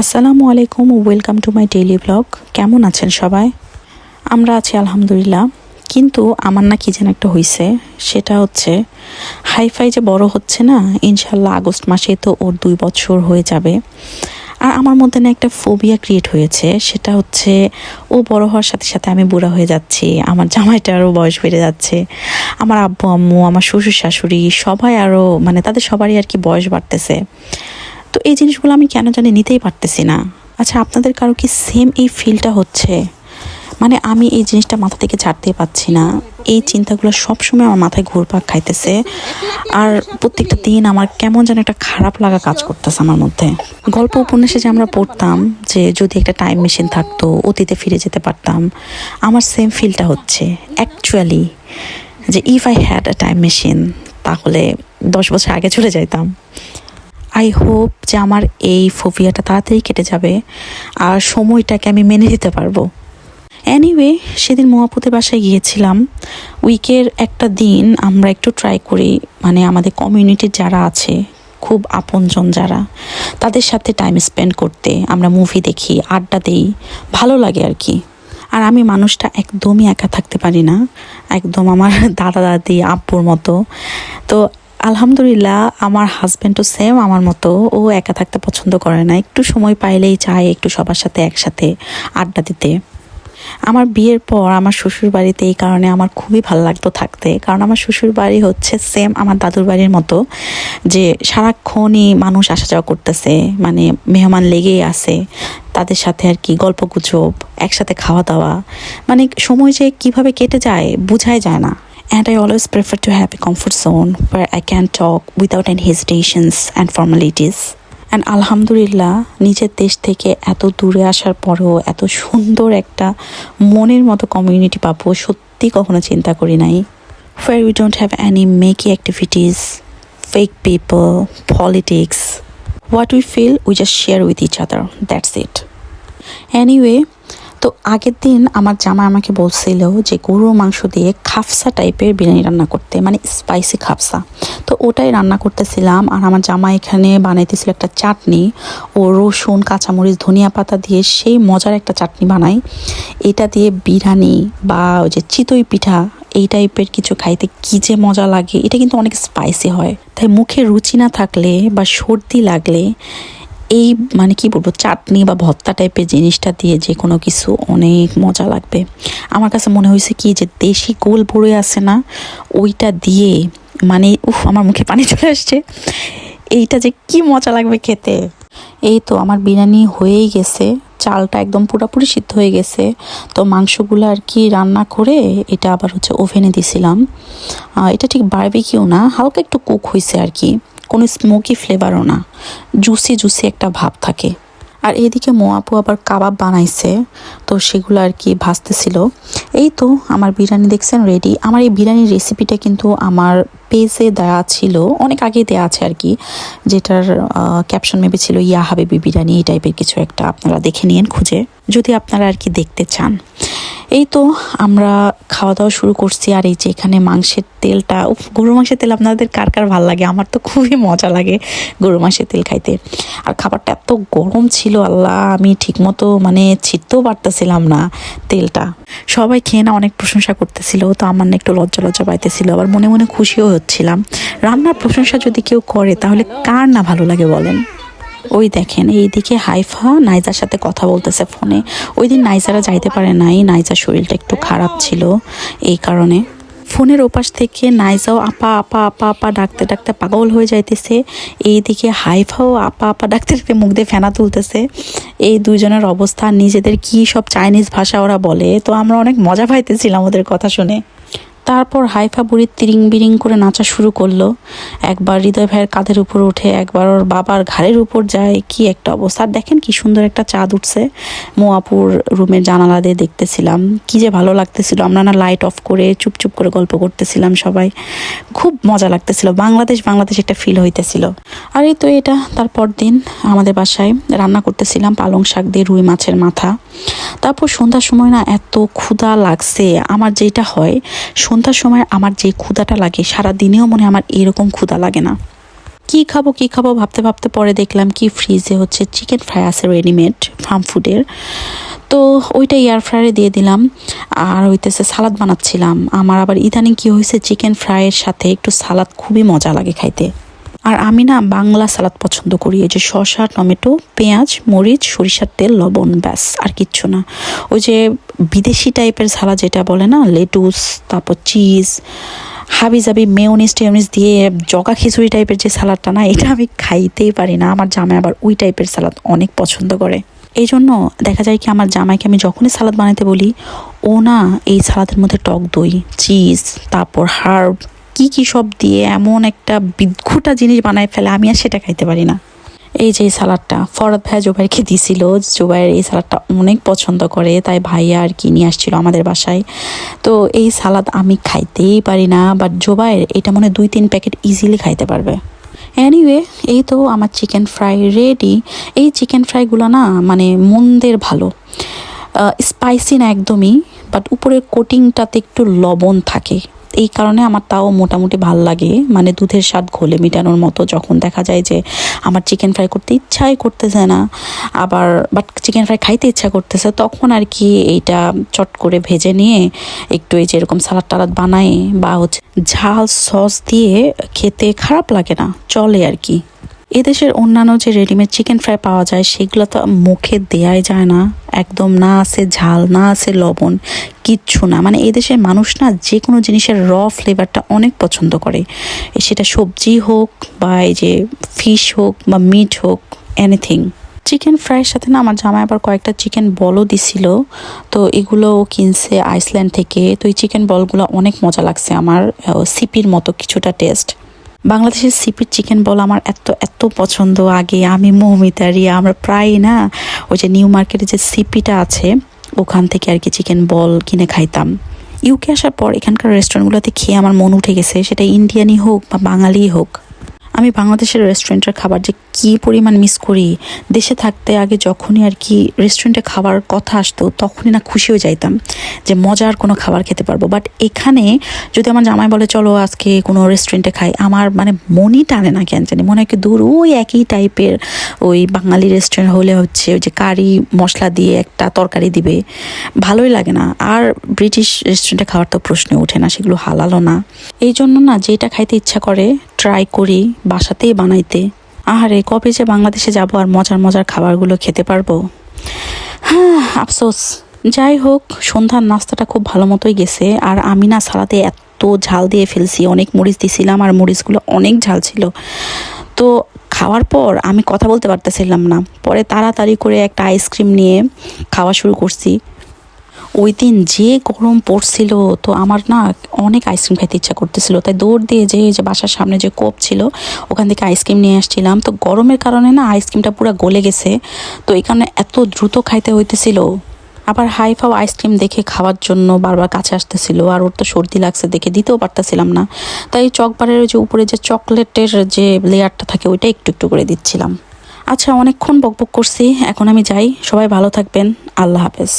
আসসালামু আলাইকুম, welcome to my daily blog. কেমন আছেন সবাই? আমরা আছি আলহামদুলিল্লাহ। কিন্তু আমার না কি যেন একটা হয়েছে, সেটা হচ্ছে হাইফাই যে বড় হচ্ছে না, ইনশাল্লাহ আগস্ট মাসে তো ওর 2 বছর হয়ে যাবে। আর আমার মধ্যে না একটা ফোবিয়া ক্রিয়েট হয়েছে, সেটা হচ্ছে ও বড় হওয়ার সাথে সাথে আমি বুড়া হয়ে যাচ্ছি, আমার জামাইটারও বয়স বেড়ে যাচ্ছে, আমার আব্বু আম্মু, আমার শ্বশুর শাশুড়ি সবাই আরও তাদের সবারই আর কি বয়স বাড়তেছে। তো এই জিনিসগুলো আমি কেন জানি নিতেই পারতেছি না। আচ্ছা, আপনাদের কারো কি সেম এই ফিলটা হচ্ছে? আমি এই জিনিসটা মাথা থেকে ছাড়তে পারছি না। এই চিন্তাগুলো সবসময় আমার মাথায় ঘুরপাক খাইতেছে, আর প্রত্যেকটা দিন আমার কেমন যেন একটা খারাপ লাগা কাজ করতেছে আমার মধ্যে। গল্প উপন্যাসে যে আমরা পড়তাম যে যদি একটা টাইম মেশিন থাকতো অতীতে ফিরে যেতে পারতাম, আমার সেম ফিলটা হচ্ছে অ্যাকচুয়ালি, যে if I had a time machine তাহলে 10 বছর আগে চলে যাইতাম। আই হোপ যে আমার এই ফোবিয়াটা তাড়াতাড়ি কেটে যাবে আর সময়টাকে আমি মেনে নিতে পারবো। এনিওয়ে, সেদিন মোয়াপুতের বাসায় গিয়েছিলাম। উইকের একটা দিন আমরা একটু ট্রাই করি, আমাদের কমিউনিটির যারা আছে, খুব আপনজন যারা, তাদের সাথে টাইম স্পেন্ড করতে। আমরা মুভি দেখি, আড্ডা দেই, ভালো লাগে আর কি। আর আমি মানুষটা একদমই একা থাকতে পারি না, একদম আমার দাদা দাদি আব্বুর মতো। তো আলহামদুলিল্লাহ আমার হাজব্যান্ডও সেম আমার মতো, ও একা থাকতে পছন্দ করে না, একটু সময় পাইলেই চায় একটু সবার সাথে একসাথে আড্ডা দিতে। আমার বিয়ের পর আমার শ্বশুর বাড়িতে এই কারণে আমার খুবই ভালো লাগতো থাকতে, কারণ আমার শ্বশুর বাড়ি হচ্ছে সেম আমার দাদুর বাড়ির মতো, যে সারাক্ষণই মানুষ আসা যাওয়া করতেছে, মেহমান লেগেই আছে, তাদের সাথে আর কি গল্প গুজব, একসাথে খাওয়া দাওয়া, সময় যে কিভাবে কেটে যায় বোঝাই যায় না। And I always prefer to have a comfort zone where I can talk without any hesitations and formalities. And আলহামদুলিল্লাহ নিজের দেশ থেকে এত দূরে আসার পরেও এত সুন্দর একটা মনের মতো কমিউনিটি পাবো সত্যি কখনো চিন্তা করি নাই। Where we don't have any makey activities, fake people, politics. What we feel, we just share with each other. That's it. Anyway, তো আগের দিন আমার জামাই আমাকে বলছিল যে গরুর মাংস দিয়ে খাফসা টাইপের বিরিয়ানি রান্না করতে, স্পাইসি খাফসা। তো ওটাই রান্না করতেছিলাম, আর আমার জামাই এখানে বানাইতেছিল একটা চাটনি, ও রসুন কাঁচামরিচ ধনিয়া পাতা দিয়ে সেই মজার একটা চাটনি বানায়। এটা দিয়ে বিরিয়ানি বা ওই যে চিতই পিঠা এই টাইপের কিছু খাইতে কি যে মজা লাগে। এটা কিন্তু অনেক স্পাইসি হয়, তাই মুখে রুচি না থাকলে বা সর্দি লাগলে এই কি বলবো, চাটনি বা ভর্তা টাইপের জিনিসটা দিয়ে যে কোনো কিছু অনেক মজা লাগবে। আমার কাছে মনে হয়েছে কি যে দেশি গোল বড়ই আছে না, ওইটা দিয়ে আমার মুখে পানি চলে আসছে, এইটা যে কি মজা লাগবে খেতে। এই তো আমার বিরিয়ানি হয়েই গেছে, চালটা একদম পুরোপুরি সিদ্ধ হয়ে গেছে। তো মাংসগুলো আর কি রান্না করে এটা আবার হচ্ছে ওভেনে দিছিলাম। এটা ঠিক বারবিকিউ না, হালকা একটু কুক হয়েছে আর কি, কোনো স্মোকি ফ্লেভারও না, জুসি জুসি একটা ভাব থাকে। আর এদিকে মোয়াপু আবার কাবাব বানাইছে, তো সেগুলো আর কি ভাজতেছিল। এই তো আমার বিরিয়ানি দেখছেন রেডি। আমার এই বিরিয়ানির রেসিপিটা কিন্তু আমার পেজে দেওয়া ছিল, অনেক আগেই দেওয়া আছে আর কি, যেটার ক্যাপশন মেবি ছিল ইয়া হাবিবি বিরিয়ানি, এই টাইপের কিছু একটা, আপনারা দেখে নিন খুঁজে যদি আপনারা আর কি দেখতে চান। এই তো আমরা খাওয়া দাওয়া শুরু করছি। আর এই যে এখানে মাংসের তেলটা, গরু মাংসের তেল আপনাদের কার কার ভালো লাগে? আমার তো খুবই মজা লাগে গরু মাংসের তেল খাইতে। আর খাবারটা এত গরম ছিল, আল্লাহ, আমি ঠিকমতো ছিটতেও পারতেছিলাম না তেলটা। সবাই খেয়ে না অনেক প্রশংসা করতেছিল, তো আমার না একটু লজ্জা লজ্জা পাইতেছিল, আবার মনে মনে খুশিও হচ্ছিলাম। রান্নার প্রশংসা যদি কেউ করে তাহলে কার না ভালো লাগে বলেন? ওই দেখেন এইদিকে হাইফা নাইজার সাথে কথা বলতেছে ফোনে। ওই দিন নাইজারা যাইতে পারে নাই, নাইজার শরীরটা একটু খারাপ ছিল, এই কারণে। ফোনের ওপাশ থেকে নাইজাও আপা আপা আপা আপা ডাকতে ডাকতে পাগল হয়ে যাইতেছে, এইদিকে হাইফাও আপা আপা ডাকতে ডাকতে মুখ দিয়ে ফেনা তুলতেছে। এই দুজনের অবস্থা, নিজেদের কি সব চাইনিজ ভাষা ওরা বলে, তো আমরা অনেক মজা পাইতেছিলাম ওদের কথা শুনে। তারপর হাইফা বুড়ি তিরিং বিরিং করে নাচা শুরু করলো, একবার হৃদয় ভাইয়ের কাঁধের উপর উঠে, একবার ওর বাবার ঘাড়ের উপর যায়, কি একটা অবস্থা। আর দেখেন কি সুন্দর একটা চাঁদ উঠছে, মোয়াপুর রুমের জানালা দিয়ে দেখতেছিলাম, কি যে ভালো লাগতেছিল। আমরা না লাইট অফ করে চুপচুপ করে গল্প করতেছিলাম সবাই, খুব মজা লাগতেছিল, বাংলাদেশ বাংলাদেশ একটা ফিল হইতেছিল। আর এই তো এটা তারপর দিন আমাদের বাসায় রান্না করতেছিলাম পালং শাক দিয়ে রুই মাছের মাথা। তারপর সন্ধ্যার সময় না এত ক্ষুধা লাগছে আমার, যেটা হয় সন্ধ্যার সময় আমার যে ক্ষুধাটা লাগে সারা দিনেও মনে হয় আমার এরকম ক্ষুধা লাগে না। কী খাবো ভাবতে ভাবতে পরে দেখলাম কি ফ্রিজে হচ্ছে চিকেন ফ্রাই আছে রেডিমেড ফার্ম ফুডের। তো ওইটা এয়ার ফ্রায়ারে দিয়ে দিলাম। আর হইতেছে সালাদ বানাচ্ছিলাম। আমার আবার ইদানিং কি হয়েছে, চিকেন ফ্রাইয়ের সাথে একটু সালাদ খুবই মজা লাগে খাইতে। আর আমি না বাংলা সালাদ পছন্দ করি, এই যে শসা, টমেটো, পেঁয়াজ, মরিচ, সরিষার তেল, লবণ, ব্যাস আর কিচ্ছু না। ওই যে বিদেশি টাইপের সালাদ যেটা বলে না, লেটুস, তারপর চিজ, হাবিজাবি মেয়োনিজ টেয়োনিজ দিয়ে জগা খিচুড়ি টাইপের যে সালাদটা না, এটা আমি খাইতেই পারি না। আমার জামাই আবার ওই টাইপের সালাদ অনেক পছন্দ করে। এই জন্য দেখা যায় কি, আমার জামাইকে আমি যখনই সালাদ বানাতে বলি, ও না এই সালাদের মধ্যে টক দই, চিজ, তারপর হার্ব, কি সব দিয়ে এমন একটা বিদঘুটা জিনিস বানায় ফেলে, আমি আর সেটা খাইতে পারি না। এই যে সালাডটা ফরহাদ ভাইয়া জুবাইরকে দিছিল, জুবাইর এই সালাডটা অনেক পছন্দ করে, তাই ভাইয়া আর কি নিয়ে আসছিল আমাদের বাসায়। তো এই সালাদ আমি খাইতেই পারি না, বাট জুবাইর এটা মনে 2-3 প্যাকেট ইজিলি খাইতে পারবে। এনিওয়ে, এই তো আমার চিকেন ফ্রাই রেডি। এই চিকেন ফ্রাইগুলো না মানে মন্দের ভালো, স্পাইসি না একদমই, বাট উপরের কোটিংটাতে একটু লবণ থাকে, এই কারণে আমার তাও মোটামুটি ভাল লাগে। মানে দুধের স্বাদ ঘোলে মেটানোর মতো। যখন দেখা যায় যে আমার চিকেন ফ্রাই করতে ইচ্ছাই করতেছে না, আবার বাট চিকেন ফ্রাই খাইতে ইচ্ছা করতেছে, তখন আর কি এইটা চট করে ভেজে নিয়ে একটু এই যে এরকম সালাদ টালাদ বানাই বা হচ্ছে ঝাল সস দিয়ে খেতে খারাপ লাগে না, চলে আর কি। এদেশের অন্যান্য যে রেডিমেড চিকেন ফ্রাই পাওয়া যায় সেগুলো তো মুখে দেয়াই যায় না, একদম না আছে ঝাল, না আছে লবণ, কিচ্ছু না। মানে এদেশের মানুষ না যে কোনো জিনিসের ফ্লেভারটা অনেক পছন্দ করে, সেটা সবজি হোক বা এই যে ফিশ হোক বা মিট হোক, এনিথিং। চিকেন ফ্রাইয়ের সাথে না আমার জামাই আবার কয়েকটা চিকেন বলও দিছিল। তো এগুলো কিনছে আইসল্যান্ড থেকে। তো এই চিকেন বলগুলো অনেক মজা লাগছে আমার, সিপির মতো কিছুটা টেস্ট। বাংলাদেশের সিপির চিকেন বল আমার এত এত পছন্দ। আগে আমি, মৌমিতা, রিয়া আমরা প্রায় না ওই যে নিউ মার্কেটে যে সিপিটা আছে ওখান থেকে আর কি চিকেন বল কিনে খাইতাম। ইউকে আসার পর এখানকার রেস্টুরেন্টগুলোতে খেয়ে আমার মন উঠে গেছে, সেটা ইন্ডিয়ানই হোক বা বাঙালিই হোক। আমি বাংলাদেশের রেস্টুরেন্টের খাবার যে কী পরিমাণ মিস করি। দেশে থাকতে আগে যখনই আর কি রেস্টুরেন্টে খাবার কথা আসতো তখনই না খুশি হয়ে যাইতাম যে মজার কোনো খাবার খেতে পারবো। বাট এখানে যদি আমার জামাই বলে চলো আজকে কোনো রেস্টুরেন্টে খাই, আমার মানে মনই টানে না, কেন জানি মনে হয় কি দূর ওই একই টাইপের ওই বাঙালি রেস্টুরেন্ট হলে হচ্ছে ওই যে কারি মশলা দিয়ে একটা তরকারি দিবে, ভালোই লাগে না। আর ব্রিটিশ রেস্টুরেন্টে খাওয়ার তো প্রশ্ন ওঠে না, সেগুলো হালালও না। এই জন্য না যেটা খাইতে ইচ্ছা করে ট্রাই করি বাসাতেই বানাইতে। আহারে কবে যে বাংলাদেশে যাব আর মজার মজার খাবারগুলো খেতে পারবো। হ্যাঁ, আফসোস। যাই হোক, সন্ধ্যার নাস্তাটা খুব ভালো মতোই গেছে। আর আমি না সালাতে এত ঝাল দিয়ে ফেলছি, অনেক মরিচ দিছিলাম আর মরিচগুলো অনেক ঝাল ছিল। তো খাওয়ার পর আমি কথা বলতে পারতেছিলাম না, পরে তাড়াতাড়ি করে একটা আইসক্রিম নিয়ে খাওয়া শুরু করছি। ওই দিন যে গরম পড়ছিল, তো আমার না অনেক আইসক্রিম খাইতে ইচ্ছা করতেছিল, তাই দৌড় দিয়ে যে বাসার সামনে যে কোপ ছিল ওখান থেকে আইসক্রিম নিয়ে আসছিলাম। তো গরমের কারণে না আইসক্রিমটা পুরো গলে গেছে, তো এই কারণে এত দ্রুত খাইতে হইতেছিল। আবার হাইফাও আইসক্রিম দেখে খাওয়ার জন্য বারবার কাছে আসতেছিল, আর ওর তো সর্দি লাগছে দেখে দিতেও পারতেছিলাম না, তাই চকবারের যে উপরে যে চকলেটের যে লেয়ারটা থাকে ওইটা একটু একটু করে দিচ্ছিলাম। আচ্ছা, অনেকক্ষণ বকবক করছি, এখন আমি যাই। সবাই ভালো থাকবেন, আল্লাহ হাফেজ।